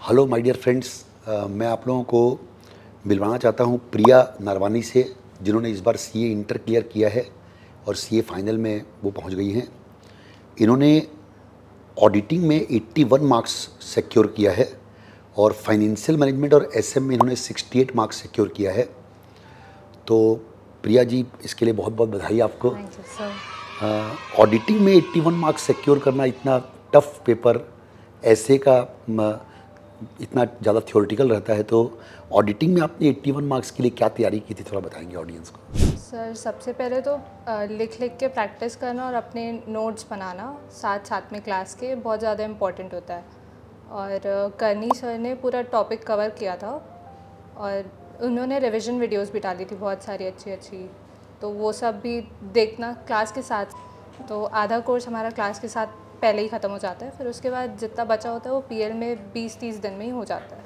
Hello my dear friends, मैं आप लोगों को मिलवाना चाहता हूँ प्रिया नरवानी से, जिन्होंने इस बार सीए इंटर क्लियर किया है और सीए फाइनल में वो पहुँच गई हैं। इन्होंने ऑडिटिंग में 81 मार्क्स सिक्योर किया है और फाइनेंशियल मैनेजमेंट और एसएम में इन्होंने 68 मार्क्स सिक्योर किया है। तो प्रिया जी, इसके लिए बहुत बहुत बधाई आपको। Thank you sir. ऑडिटिंग में 81 मार्क्स सिक्योर करना इतना टफ पेपर, ऐसे का इतना ज़्यादा थ्योरेटिकल रहता है, तो ऑडिटिंग में आपने 81 मार्क्स के लिए क्या तैयारी की थी, थोड़ा बताएंगे ऑडियंस को। सर सबसे पहले तो लिख लिख के प्रैक्टिस करना और अपने नोट्स बनाना साथ साथ में क्लास के बहुत ज़्यादा इम्पोर्टेंट होता है। और करनी सर ने पूरा टॉपिक कवर किया था और उन्होंने रिवीजन वीडियोस भी डाली थी बहुत सारी अच्छी अच्छी, तो वो सब भी देखना क्लास के साथ। तो आधा कोर्स हमारा क्लास के साथ पहले ही ख़त्म हो जाता है, फिर उसके बाद जितना बचा होता है वो पीएल में 20-30 दिन में ही हो जाता है।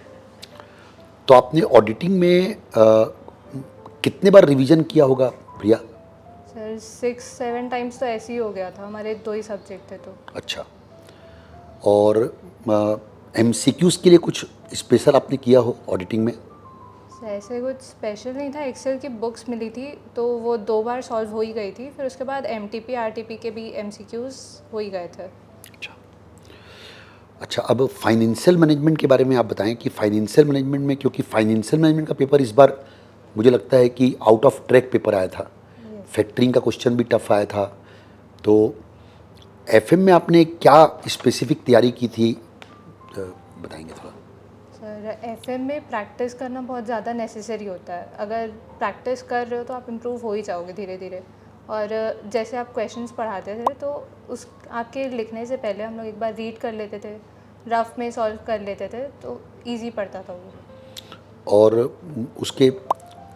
तो आपने ऑडिटिंग में कितने बार रिवीजन किया होगा प्रिया? सर 6-7 टाइम्स तो ऐसे ही हो गया था, हमारे 2 ही सब्जेक्ट थे तो। अच्छा, और एमसीक्यूज़ के लिए कुछ स्पेशल आपने किया हो ऑडिटिंग में? सर ऐसे कुछ स्पेशल नहीं था, एक्सेल की बुक्स मिली थी तो वो 2 बार सॉल्व हो ही गई थी, फिर उसके बाद एमटीपी आरटीपी के भी एमसीक्यूज़ हो ही गए थे। अच्छा अच्छा, अब फाइनेंशियल मैनेजमेंट के बारे में आप बताएं कि फाइनेंशियल मैनेजमेंट में, क्योंकि फाइनेंशियल मैनेजमेंट का पेपर इस बार मुझे लगता है कि आउट ऑफ ट्रैक पेपर आया था। फैक्टरिंग का क्वेश्चन भी टफ आया था। तो एफएम में आपने क्या स्पेसिफिक तैयारी की थी, बताएंगे थोड़ा? सर एफएम में प्रैक्टिस करना बहुत ज़्यादा नेसेसरी होता है। अगर प्रैक्टिस कर रहे हो तो आप इम्प्रूव हो ही जाओगे धीरे धीरे। और जैसे आप क्वेश्चंस पढ़ाते थे तो उस आपके लिखने से पहले हम लोग एक बार रीड कर लेते थे, रफ में सॉल्व कर लेते थे तो ईजी पड़ता था वो। और उसके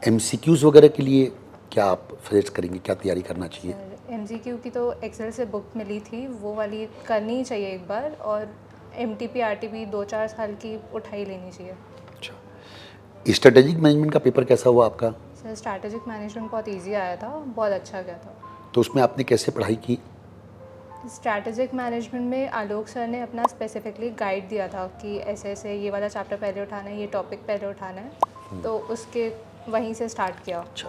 एमसीक्यूज़ वगैरह के लिए क्या आप सजेस्ट करेंगे, क्या तैयारी करना चाहिए? सर एमसीक्यू की तो एक्सेल से बुक मिली थी, वो वाली करनी ही चाहिए एक बार। और एमटीपी आरटीपी 2-4 साल की उठाई लेनी चाहिए। अच्छा, स्ट्रेटेजिक मैनेजमेंट का पेपर कैसा हुआ आपका? सर स्ट्रैटेजिक मैनेजमेंट बहुत इजी आया था, बहुत अच्छा गया था। तो उसमें आपने कैसे पढ़ाई की? स्ट्रैटेजिक मैनेजमेंट में आलोक सर ने अपना स्पेसिफिकली गाइड दिया था कि ऐसे ऐसे ये वाला चैप्टर पहले उठाना है, ये टॉपिक पहले उठाना है, तो उसके वहीं से स्टार्ट किया। अच्छा,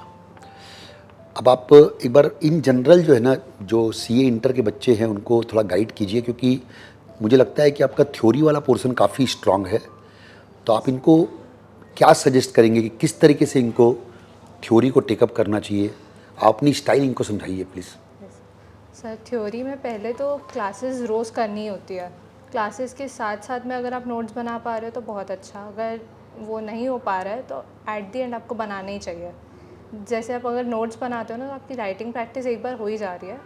अब आप एक बार इन जनरल जो है ना, जो सीए इंटर के बच्चे हैं उनको थोड़ा गाइड कीजिए, क्योंकि मुझे लगता है कि आपका थ्योरी वाला पोर्शन काफ़ी स्ट्रांग है। तो आप इनको क्या सजेस्ट करेंगे कि किस तरीके से इनको थ्योरी को टेकअप करना चाहिए? आप अपनी स्टाइल इनको समझाइए प्लीज़। सर थ्योरी में पहले तो क्लासेस रोज़ करनी होती है। क्लासेस के साथ साथ में अगर आप नोट्स बना पा रहे हो तो बहुत अच्छा, अगर वो नहीं हो पा रहा है तो एट द एंड आपको बनाना ही चाहिए। जैसे आप अगर नोट्स बनाते हो ना तो आपकी राइटिंग प्रैक्टिस एक बार हो ही जा रही है,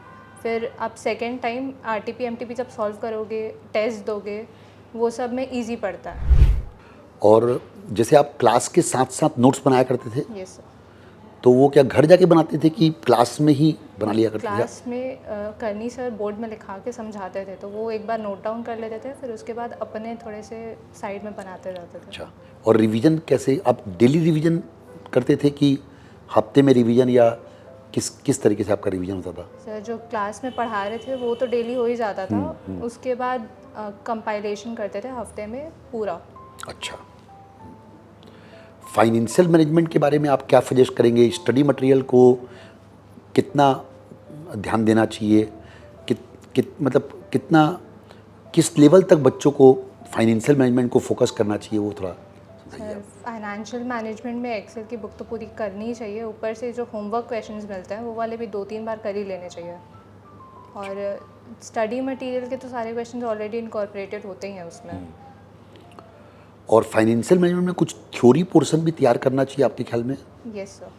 फिर आप सेकेंड टाइम आरटीपी एमटीपी जब सॉल्व करोगे, टेस्ट दोगे, वो सब में ईजी पड़ता है। और जैसे आप क्लास के साथ साथ नोट्स बनाया करते थे, यस सर। तो वो क्या घर जाके बनाते थे कि क्लास में ही बना लिया करते थे? क्लास में करनी सर बोर्ड में लिखा के समझाते थे तो वो एक बार नोट डाउन कर लेते थे, फिर उसके बाद अपने थोड़े से साइड में बनाते जाते थे। अच्छा, और रिवीजन कैसे, आप डेली रिवीजन करते थे कि हफ्ते में रिवीजन, या किस किस तरीके से आपका रिवीजन होता था? सर जो क्लास में पढ़ा रहे थे वो तो डेली हो ही जाता था, उसके बाद कंपाइलेशन करते थे हफ्ते में पूरा। अच्छा, फाइनेंशियल मैनेजमेंट के बारे में आप क्या सजेस्ट करेंगे? स्टडी मटेरियल को कितना ध्यान देना चाहिए, मतलब कितना, किस लेवल तक बच्चों को फाइनेंशियल मैनेजमेंट को फोकस करना चाहिए, वो थोड़ा समझाइए सर आप। फाइनेंशियल मैनेजमेंट में एक्सेल की बुक तो पूरी करनी ही चाहिए, ऊपर से जो होमवर्क क्वेश्चंस मिलते हैं वो वाले भी 2-3 बार कर ही लेने चाहिए। और स्टडी मटेरियल के तो सारे क्वेश्चंस ऑलरेडी इनकॉर्पोरेटेड होते ही हैं उसमें। और फाइनेंशियल मैनेजमेंट में कुछ थ्योरी पोर्शन भी तैयार करना चाहिए आपके ख्याल में? Yes sir.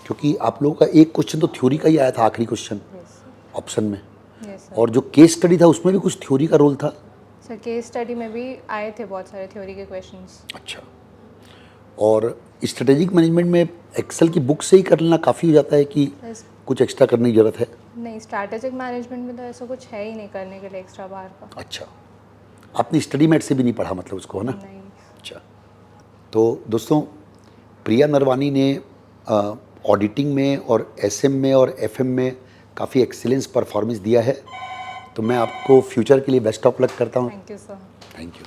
क्योंकि आप लोगों का एक क्वेश्चन तो थ्योरी का ही आया था, आखिरी क्वेश्चन यस ऑप्शन में, यस सर। और जो केस स्टडी था उसमें भी कुछ थ्योरी का रोल था। सर केस स्टडी में भी आए थे बहुत सारे थ्योरी के क्वेश्चंस। अच्छा, और स्ट्रेटेजिक मैनेजमेंट में एक्सेल की बुक से ही कर लेना काफ़ी हो जाता है कि कुछ एक्स्ट्रा करने की ज़रूरत है? नहीं, स्ट्रैटेजिक मैनेजमेंट में तो ऐसा कुछ है ही नहीं करने के लिए एक्स्ट्रा बाहर का। अच्छा, आपने स्टडी मेट से भी नहीं पढ़ा मतलब उसको, है ना? नहीं। अच्छा, तो दोस्तों, प्रिया नरवानी ने ऑडिटिंग में और एसएम में और एफएम में काफ़ी एक्सीलेंस परफॉर्मेंस दिया है। तो मैं आपको फ्यूचर के लिए बेस्ट ऑफ लक करता हूँ। Thank you sir. Thank you.